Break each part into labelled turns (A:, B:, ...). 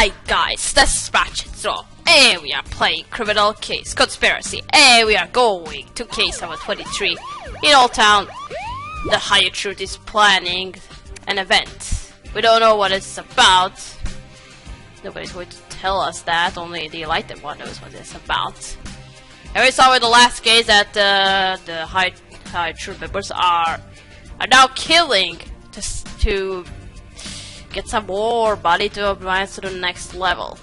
A: Hi guys, that's Ratchet Throw, and we are playing Criminal Case Conspiracy, and we are going to case number 23 in Old Town. The Higher Truth is planning an event. We don't know what it's about. Nobody's going to tell us that, only the enlightened one knows what it's about. And we saw in the last case that the Higher Truth members are now killing to get some more body to advance to the next level.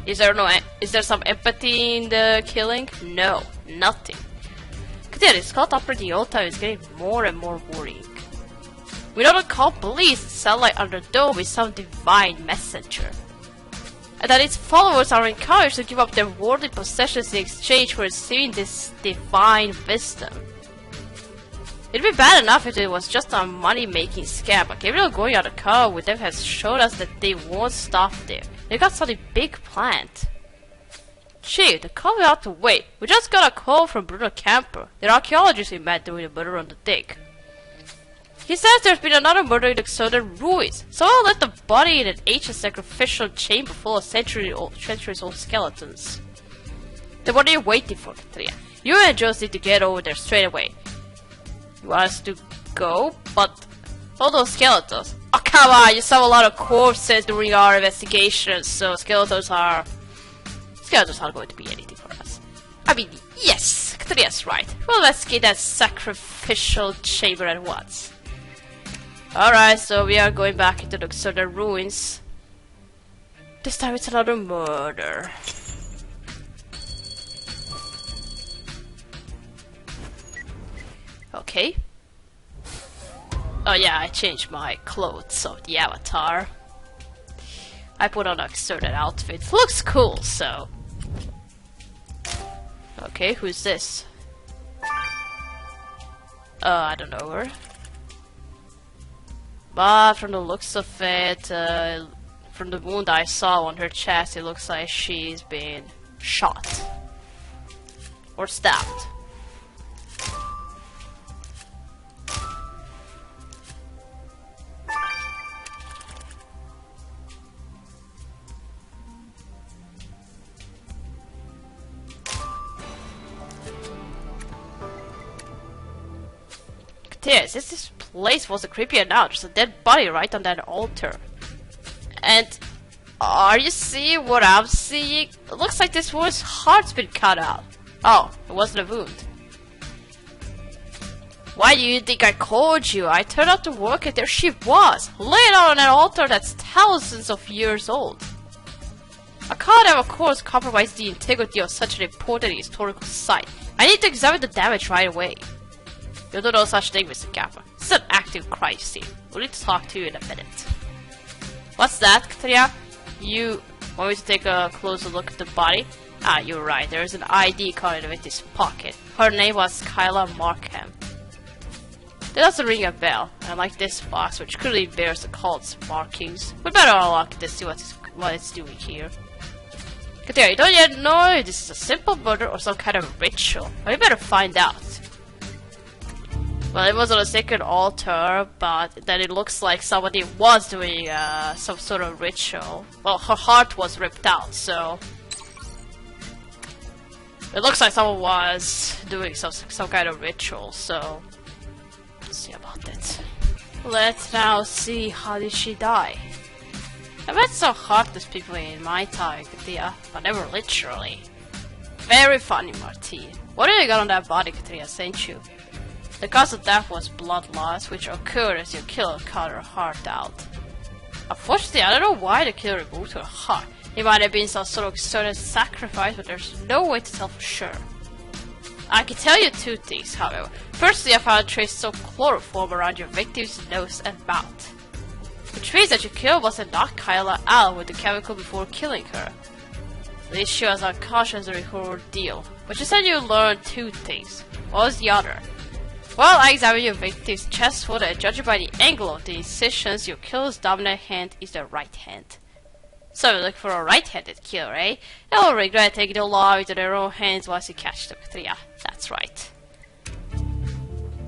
A: Is there some empathy in the killing? No, nothing. It's caught up in the old time is getting more and more worrying. We don't call police and satellite under dome is some divine messenger. And that its followers are encouraged to give up their worldly possessions in exchange for receiving this divine wisdom. It'd be bad enough if it was just a money-making scam, but Gabriel going out of car with them has showed us that they won't stop there. They got something big planned. Chief, the call we have to wait. We just got a call from Bruno Camper, the archaeologist we met doing a murder on the dig. He says there's been another murder in the southern ruins. Someone left the body in an ancient sacrificial chamber full of centuries-old skeletons. Then what are you waiting for, Katria? You and Jones need to get over there straight away. You want us to go? But all those skeletons. Oh come on, you saw a lot of corpses during our investigations, so skeletons aren't going to be anything for us. I mean, yes, Katria's right. Well, let's get that sacrificial chamber at once. Alright, so we are going back into the southern ruins. This time it's another murder. Okay. Oh yeah, I changed my clothes of the avatar. I put on a certain outfit. Looks cool, so. Okay, who's this? I don't know her. But from the looks of it, from the wound I saw on her chest, it looks like she's been shot. Or stabbed. This place was creepy enough. There's a dead body right on that altar. And are you seeing what I'm seeing? It looks like this woman's heart's been cut out. Oh, it wasn't a wound. Why do you think I called you? I turned out to work and there she was, laid out on an altar that's thousands of years old. I can't have, of course, compromise the integrity of such an important historical site. I need to examine the damage right away. You don't know such thing, Mr. Kappa. This is an active crime scene. We'll need to talk to you in a minute. What's that, Katria? You want me to take a closer look at the body? Ah, you're right. There is an ID card in the victim's pocket. Her name was Kyla Markham. That doesn't ring a bell. I like this box, which clearly bears the cult's markings. We better unlock it to see what it's doing here. Katria, you don't yet know if this is a simple murder or some kind of ritual. Well, you better find out. Well, it was on a sacred altar, but then it looks like somebody was doing some sort of ritual. Well, her heart was ripped out, so it looks like someone was doing some kind of ritual. So let's see about it. Let's now see, how did she die? I met some heartless people in my time, Katia, but never literally. Very funny, Marty. What did you got on that body Katia sent you? The cause of death was blood loss, which occurred as your killer cut her heart out. Unfortunately, I don't know why the killer removed her heart. It might have been some sort of certain sacrifice, but there's no way to tell for sure. I can tell you two things, however. Firstly, I found traces of chloroform around your victim's nose and mouth, which means that your killer must have knocked Kyla out with the chemical before killing her. At least she was unconscious during her ordeal. But you said you learned two things. What was the other? Well, I examined your victim's chest photo and judging by the angle of the incisions, your killer's dominant hand is the right hand. So you look for a right-handed killer, eh? They will regret taking the law into their own hands once you catch them. Yeah, that's right.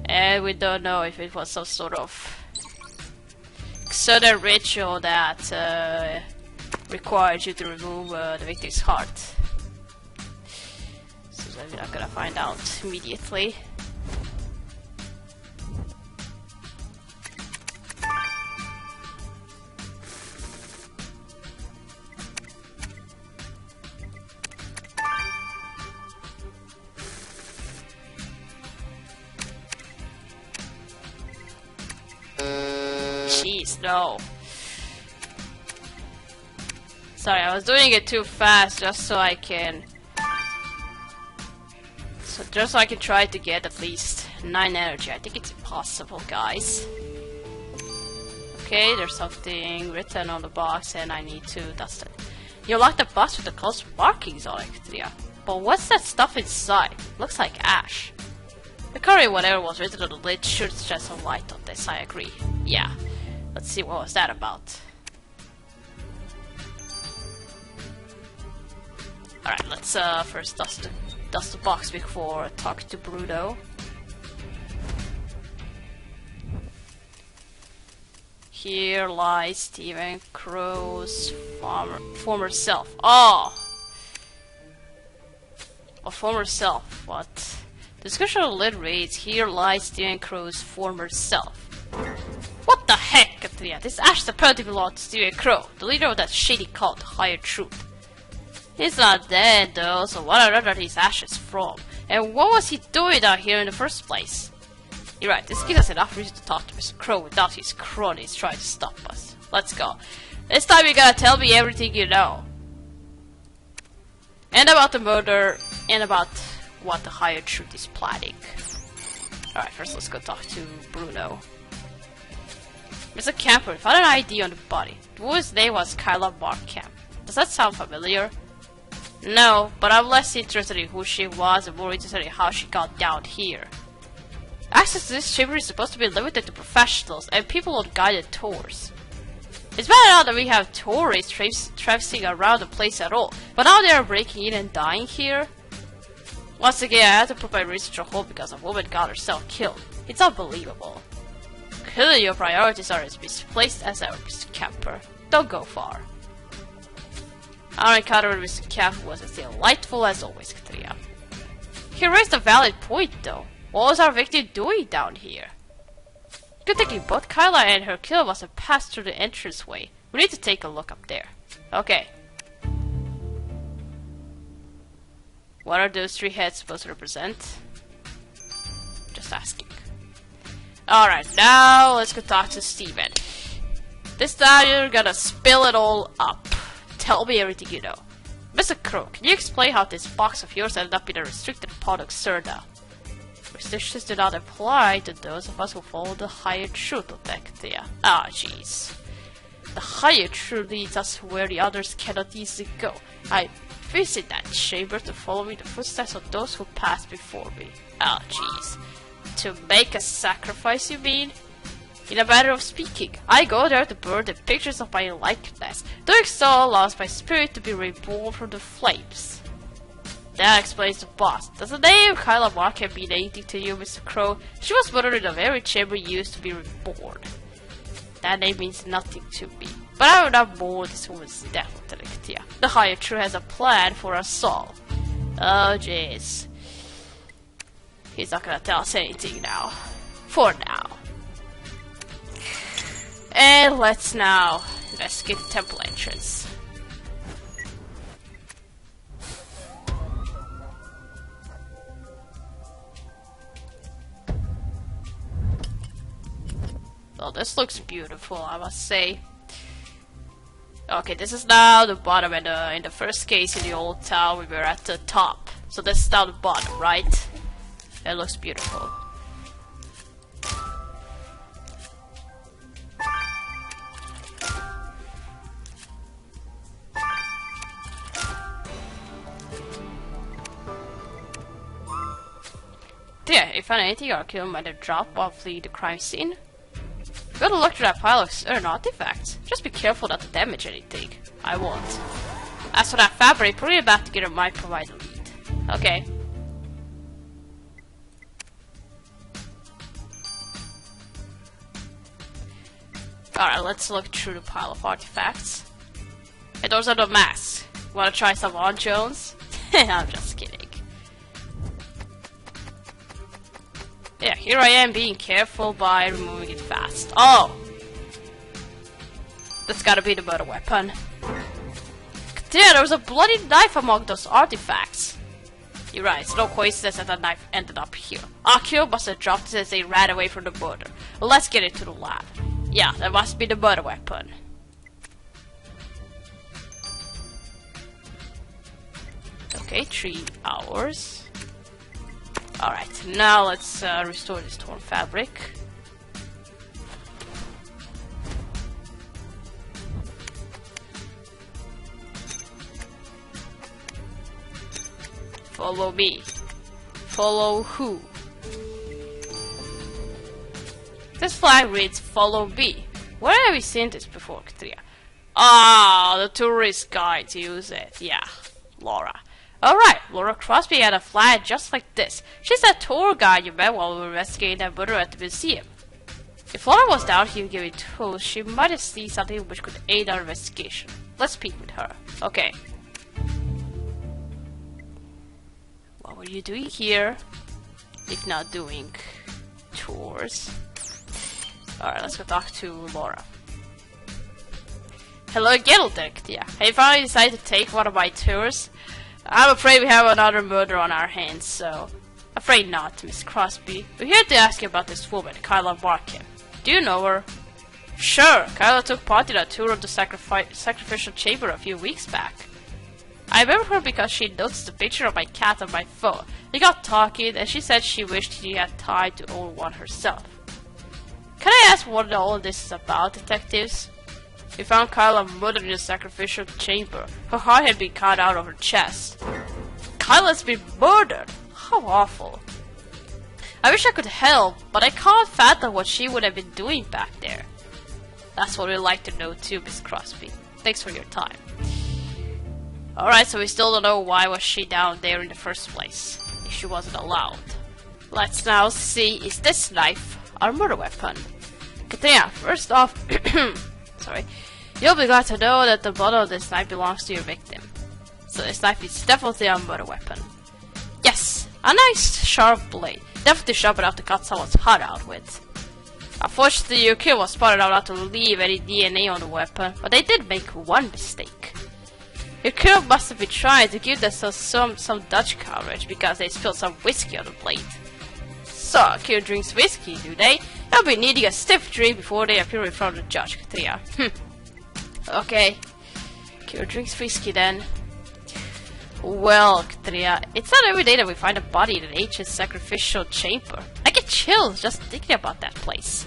A: And we don't know if it was some sort of certain ritual that requires you to remove the victim's heart. So we're not gonna find out immediately. Jeez, no. Sorry, I was doing it too fast just so I can... just so I can try to get at least 9 energy. I think it's impossible, guys. Okay, there's something written on the box and I need to dust it. You locked the box with the close markings on it, yeah. But what's that stuff inside? Looks like ash. Recording whatever was written on the lid should shed some light on this, I agree. Yeah. Let's see, what was that about? Alright, let's first dust the box before talking to Bruno. Here lies Stephen Crow's former self. Oh! A former self, what? The description of the lid reads, here lies Stephen Crow's former self. What the heck, Katrina? This ash apparently belonged to Stephen Crow, the leader of that shady cult, Higher Truth. He's not dead though, so what are these ashes from? And what was he doing out here in the first place? You're right, this gives us enough reason to talk to Mr. Crow without his cronies trying to stop us. Let's go. This time you gotta tell me everything you know. And about the murder, and about what the Higher Truth is planning. Alright, first let's go talk to Bruno. Mr. Camper, found an ID on the body. The woman's name was Kyla Markham. Does that sound familiar? No, but I'm less interested in who she was and more interested in how she got down here. Access to this chamber is supposed to be limited to professionals and people on guided tours. It's bad enough that we have tourists traversing around the place at all, but now they are breaking in and dying here? Once again, I had to put my research on hold because a woman got herself killed. It's unbelievable. Clearly your priorities are as misplaced as ever, Mr. Camper. Don't go far. Our encounter with Mr. Camper was as delightful as always, Katrina. He raised a valid point though. What was our victim doing down here? Good thinking, both Kyla and her killer must have passed through the entranceway. We need to take a look up there. Okay. What are those 3 heads supposed to represent? Just asking. Alright, now let's go talk to Steven. This time you're gonna spill it all up. Tell me everything you know. Mr. Crow, can you explain how this box of yours ended up in a restricted part of Xerda? Restrictions do not apply to those of us who follow the Higher Truth of Dectia. Ah, jeez. The Higher Truth leads us where the others cannot easily go. I visit that chamber to follow in the footsteps of those who passed before me. Ah, jeez. To make a sacrifice, you mean? In a matter of speaking, I go there to burn the pictures of my likeness. Doing so allows my spirit to be reborn from the flames. That explains the boss. Does the name Kyla Markham mean anything to you, Mr. Crow? She was murdered in the very chamber used to be reborn. That name means nothing to me. But I will not mourn this woman's death, Delictia. The Higher Truth has a plan for us all. Oh, jeez. He's not gonna tell us anything now. For now. And let's now investigate the temple entrance. Well, this looks beautiful, I must say. Okay, this is now the bottom, and in the first case in the old town, we were at the top. So this is now the bottom, right? It looks beautiful. Yeah, if I anything, I'll kill him at a drop while fleeing the crime scene. Gotta look through that pile of certain artifacts. Just be careful not to damage anything. I won't. As for that fabric, putting it back together might provide a lead. Okay. Alright, let's look through the pile of artifacts. And those are the masks. Wanna try some on, Jones? I'm just kidding. Yeah, here I am being careful by removing it fast. Oh! That's gotta be the murder weapon. Yeah, there was a bloody knife among those artifacts. You're right, it's no coincidence that the knife ended up here. Akio must have dropped it as they ran away from the murder. Well, let's get into the lab. Yeah, that must be the murder weapon. Okay, 3 hours. Alright, now let's restore this torn fabric. Follow me. Follow who? This flag reads follow me. Where have we seen this before, Katria? Ah, the tourist guides use it. Yeah, Laura. Alright, Laura Crosby had a flag just like this. She's that tour guide you met while we were investigating that murder at the museum. If Laura was down here giving tours, she might have seen something which could aid our investigation. Let's speak with her. Okay. What were you doing here? If not doing tours. Alright, let's go talk to Laura. Hello again, Detective. Have you finally decided to take one of my tours? I'm afraid we have another murder on our hands, so... Afraid not, Miss Crosby. We're here to ask you about this woman, Kyla Markham. Do you know her? Sure, Kyla took part in a tour of the sacrificial chamber a few weeks back. I remember her because she noticed a picture of my cat on my phone. We got talking, and she said she wished she had time to own one herself. Can I ask what all of this is about, detectives? We found Kyla murdered in a sacrificial chamber. Her heart had been cut out of her chest. Kyla's been murdered? How awful. I wish I could help, but I can't fathom what she would have been doing back there. That's what we'd like to know too, Miss Crosby. Thanks for your time. Alright, so we still don't know why was she down there in the first place, if she wasn't allowed. Let's now see, is this knife our murder weapon? Katrina, first off, sorry, you'll be glad to know that the bottle of this knife belongs to your victim. So this knife is definitely a murder weapon. Yes, a nice sharp blade. Definitely sharp enough to cut someone's heart out with. Unfortunately, your kill was smart enough not to leave any DNA on the weapon, but they did make one mistake. Your kill must have been trying to give themselves some Dutch coverage because they spilled some whiskey on the blade. So, Kill drinks whiskey, do they? They'll be needing a stiff drink before they appear in front of the judge, Katria. Okay. Kill drinks whiskey then. Well, Katria, it's not every day that we find a body in an ancient sacrificial chamber. I get chills just thinking about that place.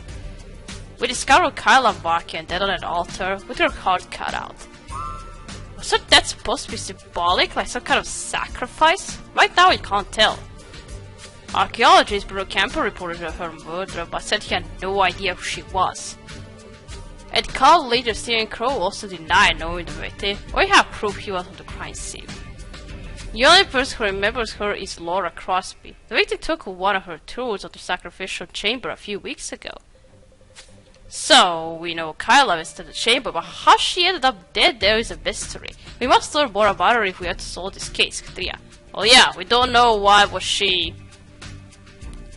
A: We discovered Kyla Markham dead on an altar with her heart cut out. Was that supposed to be symbolic, like some kind of sacrifice? Right now we can't tell. Archaeologist Bruno Camper reported her murder, but said he had no idea who she was. And call leader Steven Crow also denied knowing the victim, or have proof he was on the crime scene. The only person who remembers her is Laura Crosby. The victim took one of her tours of the sacrificial chamber a few weeks ago. So, we know Kyla visited the chamber, but how she ended up dead there is a mystery. We must learn more about her if we have to solve this case, Katria. Oh yeah, we don't know why was she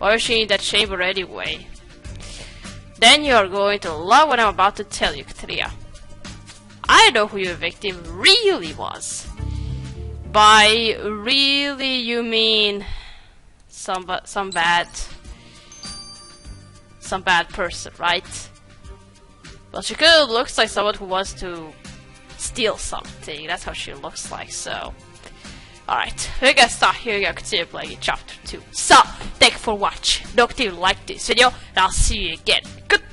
A: in that chamber anyway. Then you are going to love what I'm about to tell you, Katria. I know who your victim really was. By really you mean some bad person, right? Well, she kind of looks like someone who wants to steal something. That's how she looks like, so... Alright, we're gonna start here. We're gonna continue playing in chapter 2. So, thank you for watching. Don't forget to like this video, and I'll see you again. Goodbye!